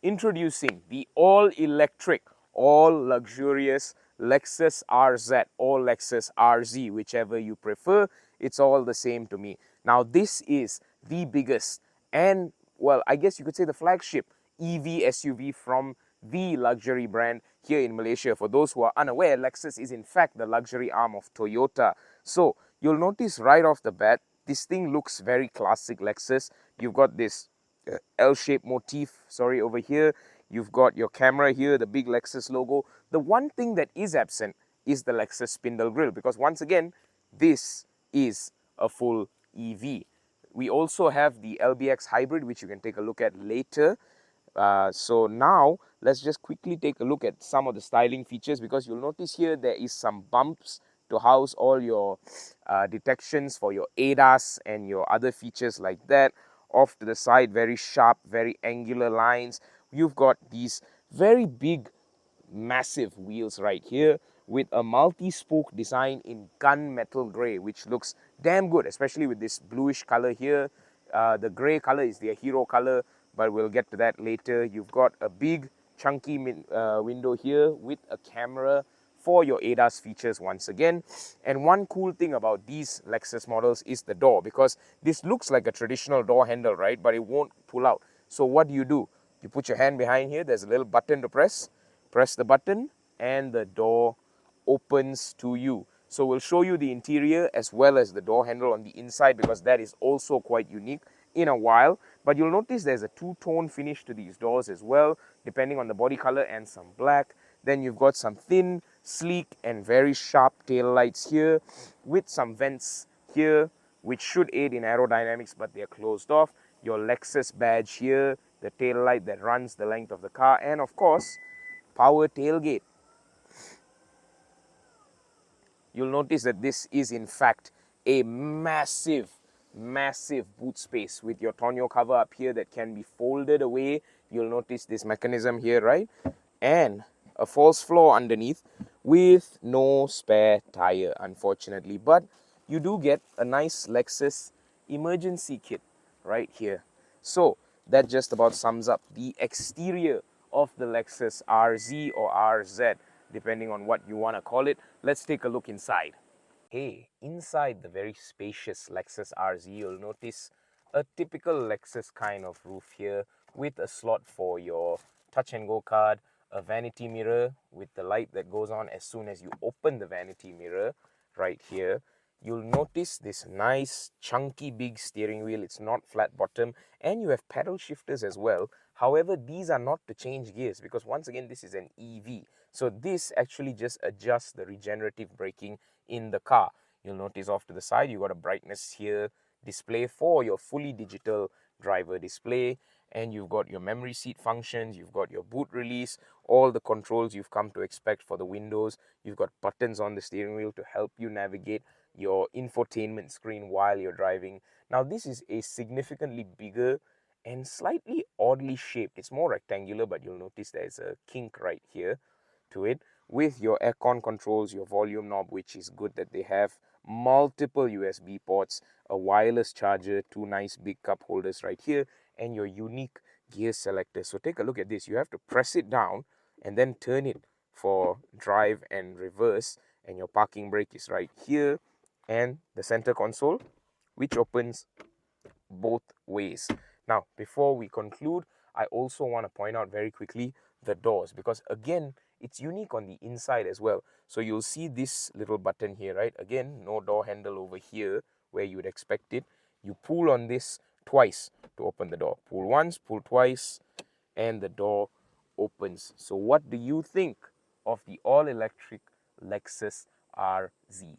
Introducing the all-electric, all-luxurious Lexus RZ or Lexus RZ, whichever you prefer. It's all the same to me. Now, this is the biggest and, well, I guess you could say the flagship EV SUV from the luxury brand here in Malaysia. For those who are unaware, Lexus is in fact the luxury arm of Toyota. So you'll notice right off the bat, this thing looks very classic Lexus. You've got this L-shaped motif, over here. You've got your camera here, the big Lexus logo. The one thing that is absent is the Lexus spindle grille, because once again, this is a full EV. We also have the LBX hybrid, which you can take a look at later. So now let's just quickly take a look at some of the styling features, because you'll notice here there is some bumps to house all your detections for your ADAS and your other features like that. Off to the side, very sharp, very angular lines. You've got these very big, massive wheels right here with a multi-spoke design in gunmetal grey, which looks damn good, especially with this bluish color here. The grey color is their hero color, but we'll get to that later. You've got a big chunky window here with a camera for your ADAS features once again. And one cool thing about these Lexus models is the door, because this looks like a traditional door handle, right? But it won't pull out. So what do? You put your hand behind here, there's a little button to press the button, and the door opens to you. So we'll show you the interior as well as the door handle on the inside, because that is also quite unique in a while. But you'll notice there's a two-tone finish to these doors as well, depending on the body color, and some black. Then you've got some thin, sleek and very sharp tail lights here with some vents here, which should aid in aerodynamics, but they're closed off. Your Lexus badge here, the tail light that runs the length of the car, and of course, power tailgate. You'll notice that this is in fact a massive boot space with your tonneau cover up here that can be folded away. You'll notice this mechanism here, right? And a false floor underneath with no spare tire, unfortunately. But you do get a nice Lexus emergency kit right here. So that just about sums up the exterior of the Lexus RZ or RZ, depending on what you want to call it. Let's take a look inside. Hey, inside the very spacious Lexus RZ, you'll notice a typical Lexus kind of roof here with a slot for your touch and go card, a vanity mirror with the light that goes on as soon as you open the vanity mirror right here. You'll notice this nice chunky big steering wheel. It's not flat bottom, and you have paddle shifters as well. However, these are not to change gears, because once again this is an EV. So this actually just adjusts the regenerative braking in the car. You'll notice off to the side you got a brightness here display for your fully digital driver display, and you've got your memory seat functions, you've got your boot release, all the controls you've come to expect for the windows. You've got buttons on the steering wheel to help you navigate your infotainment screen while you're driving. Now this is a significantly bigger and slightly oddly shaped. It's more rectangular, but you'll notice there's a kink right here to it, with your aircon controls, your volume knob, which is good that they have multiple USB ports, a wireless charger, two nice big cup holders right here, and your unique gear selector. So take a look at this. You have to press it down and then turn it for drive and reverse, and your parking brake is right here, and the center console, which opens both ways. Now, before we conclude, I also want to point out very quickly the doors, because again, it's unique on the inside as well. So you'll see this little button here, right? Again, no door handle over here where you would expect it. You pull on this twice to open the door. Pull once, pull twice, and the door opens. So what do you think of the all-electric Lexus RZ?